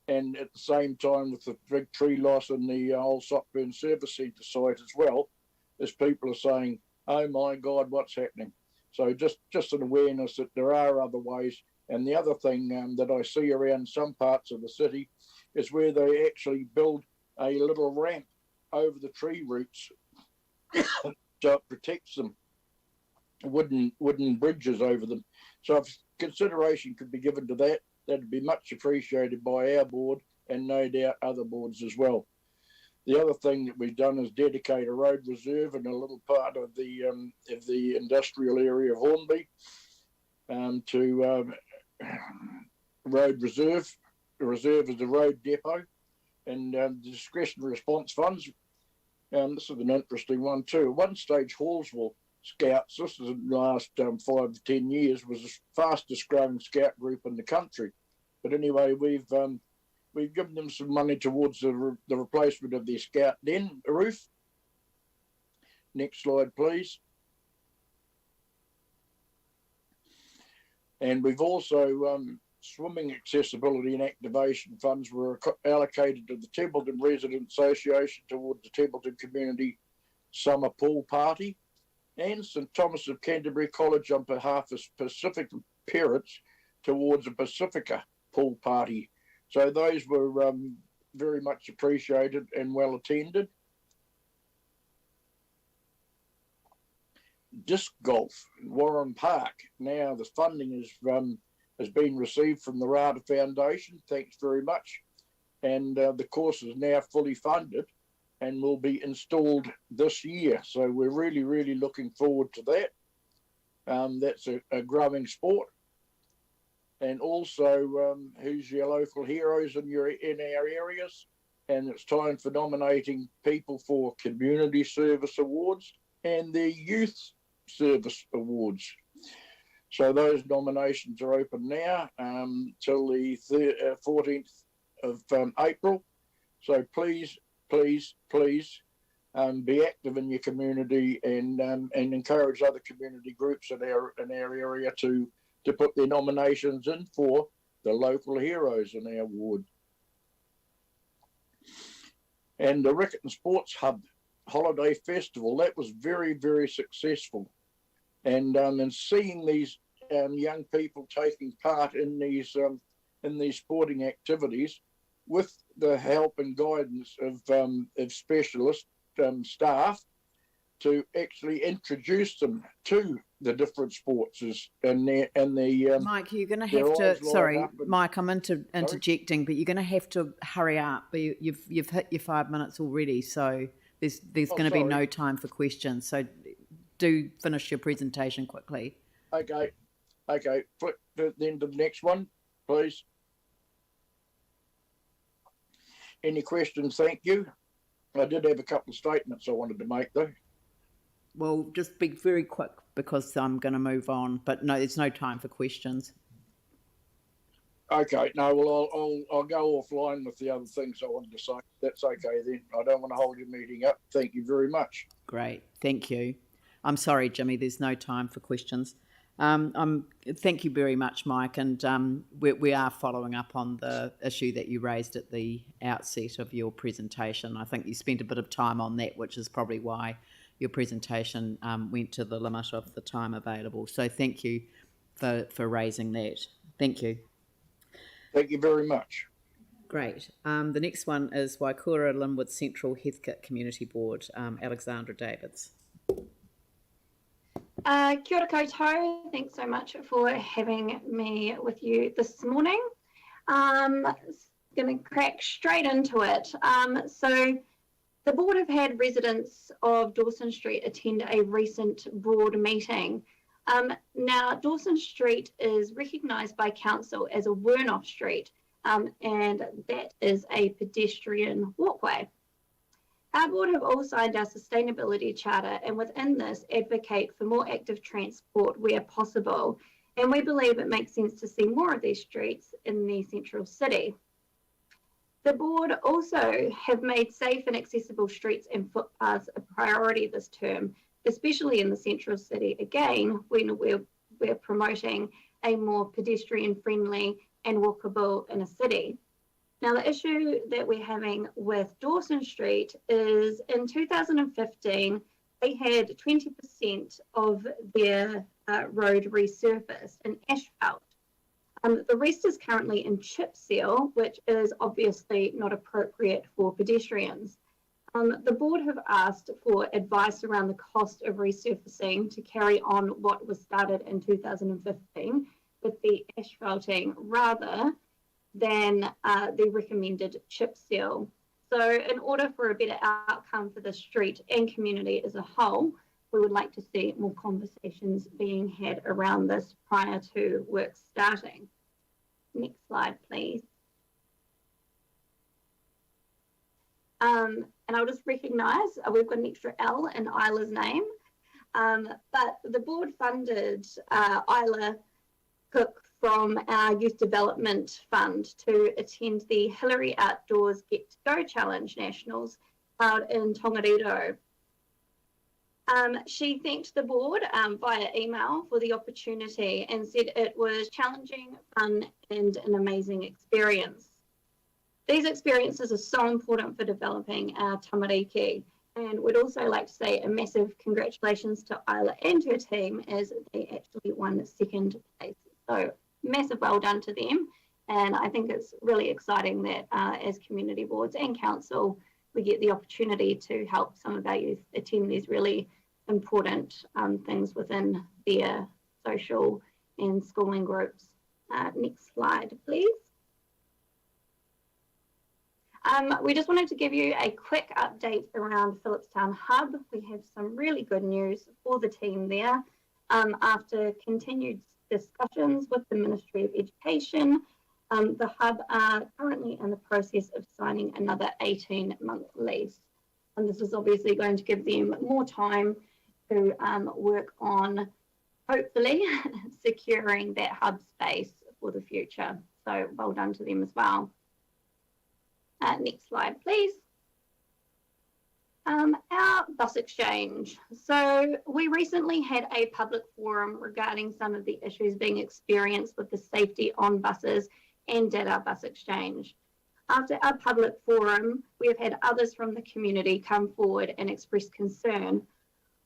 and at the same time with the big tree loss in the old Sockburn Service Centre site as well, as people are saying, oh my God, what's happening? So just an awareness that there are other ways. And the other thing that I see around some parts of the city is where they actually build a little ramp over the tree roots so it protects them, wooden bridges over them. So if consideration could be given to that, that'd be much appreciated by our board and no doubt other boards as well. The other thing that we've done is dedicate a road reserve in a little part of the industrial area of Hornby to road reserve. The reserve is the road depot, and the discretionary response funds. This is an interesting one too. At one stage, Hallsville Scouts, this is in the last 5 to 10 years, was the fastest growing scout group in the country. But anyway, we've given them some money towards the replacement of their scout den roof. Next slide, please. And we've also swimming accessibility and activation funds were allocated to the Templeton Resident Association towards the Templeton Community Summer Pool Party, and St Thomas of Canterbury College on behalf of Pacific parents towards a Pacifica pool party. So those were very much appreciated and well attended. Disc golf in Warren Park. Now the funding has been received from the RADA Foundation. Thanks very much. And the course is now fully funded and will be installed this year. So we're really, really looking forward to that. That's a growing sport. And also, who's your local heroes in our areas? And it's time for nominating people for Community Service Awards and the Youth Service Awards. So those nominations are open now till the 14th of April. So please be active in your community and encourage other community groups in our area to put their nominations in for the local heroes in our ward. And the Riccarton Sports Hub holiday festival. That was very, very successful. And seeing these young people taking part in these sporting activities with the help and guidance of specialist staff to actually introduce them to the different sports Mike, you're going to have to. Sorry, Mike, I'm interjecting, but you're going to have to hurry up. You've hit your 5 minutes already, so there's going to be no time for questions. So do finish your presentation quickly. Okay. Then to the next one, please. Any questions? Thank you. I did have a couple of statements I wanted to make, though. Well, just be very quick because I'm going to move on. But no, there's no time for questions. Okay. No, well, I'll go offline with the other things I wanted to say. That's okay then. I don't want to hold your meeting up. Thank you very much. Great. Thank you. I'm sorry, Jimmy, there's no time for questions. Thank you very much, Mike. And we are following up on the issue that you raised at the outset of your presentation. I think you spent a bit of time on that, which is probably why your presentation went to the limit of the time available. So thank you for raising that. Thank you. Thank you very much. Great. The next one is Waikura Linwood Central Heathcote Community Board, Alexandra Davids. Kia ora koutou. Thanks so much for having me with you this morning. Going to crack straight into it. So the board have had residents of Dawson Street attend a recent board meeting. Now, Dawson Street is recognised by council as a Wurnoff street, and that is a pedestrian walkway. Our board have all signed our sustainability charter, and within this advocate for more active transport where possible. And we believe it makes sense to see more of these streets in the central city. The board also have made safe and accessible streets and footpaths a priority this term, especially in the central city, again, when we're promoting a more pedestrian friendly and walkable inner city. Now, the issue that we're having with Dawson Street is in 2015, they had 20% of their road resurfaced in asphalt. The rest is currently in chip seal, which is obviously not appropriate for pedestrians. The board have asked for advice around the cost of resurfacing to carry on what was started in 2015 with the asphalting rather than the recommended chip seal. So in order for a better outcome for the street and community as a whole, we would like to see more conversations being had around this prior to work starting. Next slide, please. And I'll just recognise we've got an extra L in Isla's name, but the board funded Isla Cook from our Youth Development Fund to attend the Hillary Outdoors Get to Go Challenge Nationals out in Tongariro. She thanked the board via email for the opportunity and said it was challenging, fun, and an amazing experience. These experiences are so important for developing our tamariki, and we'd also like to say a massive congratulations to Isla and her team as they actually won second place. So massive well done to them, and I think it's really exciting that as community boards and council we get the opportunity to help some of our youth attend these really important things within their social and schooling groups. Next slide, please. We just wanted to give you a quick update around Phillipstown Hub. We have some really good news for the team there. After continued discussions with the Ministry of Education, the Hub are currently in the process of signing another 18-month lease. And this is obviously going to give them more time to work on, hopefully, securing that hub space for the future. So well done to them as well. Next slide, please. Our bus exchange. So we recently had a public forum regarding some of the issues being experienced with the safety on buses and at our bus exchange. After our public forum, we have had others from the community come forward and express concern.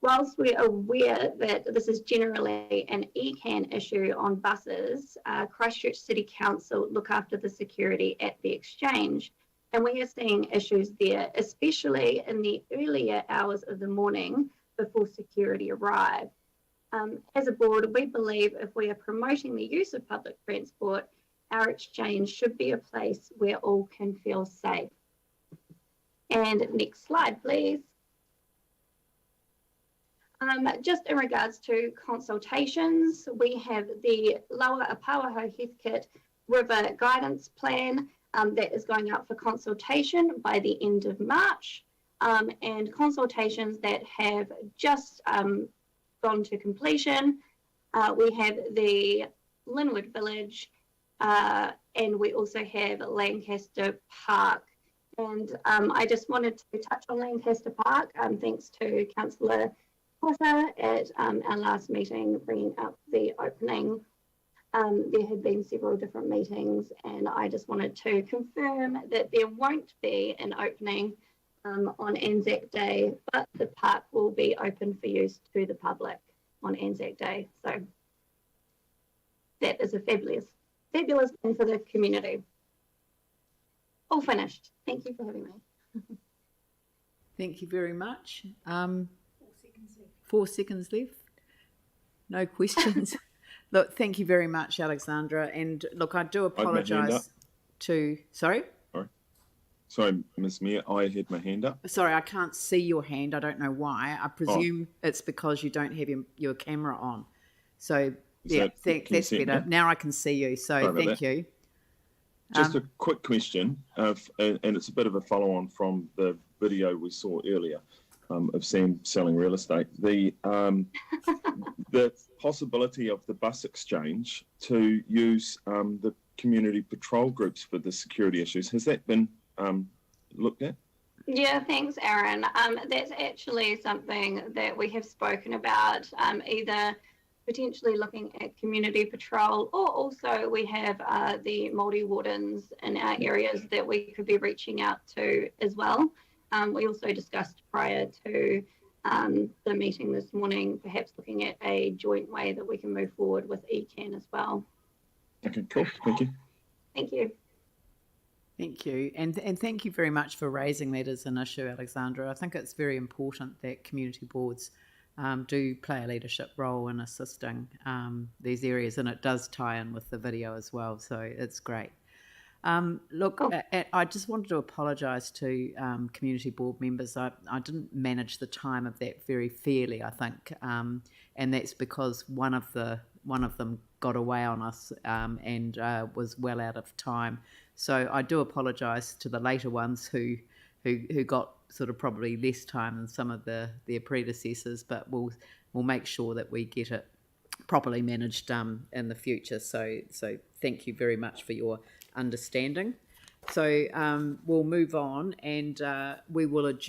Whilst we're aware that this is generally an ECAN issue on buses, Christchurch City Council look after the security at the exchange, and we are seeing issues there, especially in the earlier hours of the morning before security arrive. As a board, we believe if we are promoting the use of public transport, our exchange should be a place where all can feel safe. And next slide, please. Just in regards to consultations, we have the Lower Apawaho Heathcote River Guidance Plan that is going out for consultation by the end of March, and consultations that have just gone to completion. We have the Linwood Village, and we also have Lancaster Park. And I just wanted to touch on Lancaster Park, thanks to Councillor Potter at our last meeting bringing up the opening. There had been several different meetings, and I just wanted to confirm that there won't be an opening on Anzac Day, but the park will be open for use to the public on Anzac Day. So that is a fabulous thing for the community. All finished. Thank you for having me. Thank you very much. 4 seconds left. No questions. Look, thank you very much, Alexandra. And look, I do apologise to... Sorry, Ms Mayor, I had my hand up. Sorry, I can't see your hand. I don't know why. I presume it's because you don't have your camera on. So, yeah, that's better. Now I can see you. So, thank you. Just a quick question, and it's a bit of a follow-on from the video we saw earlier of Sam selling real estate. The possibility of the bus exchange to use the community patrol groups for the security issues, has that been looked at? Yeah, thanks, Aaron. That's actually something that we have spoken about, either potentially looking at community patrol, or also we have the Māori wardens in our areas that we could be reaching out to as well. We also discussed prior to the meeting this morning, perhaps looking at a joint way that we can move forward with ECAN as well. Okay, cool. Thank you. Thank you. Thank you. And thank you very much for raising that as an issue, Alexandra. I think it's very important that community boards do play a leadership role in assisting these areas, and it does tie in with the video as well, so it's great. Look, I just wanted to apologise to community board members. I didn't manage the time of that very fairly, I think, and that's because one of them got away on us and was well out of time. So I do apologise to the later ones who got sort of probably less time than some of their predecessors, but we'll make sure that we get it properly managed in the future. So thank you very much for your understanding. So we'll move on, and we will adjourn.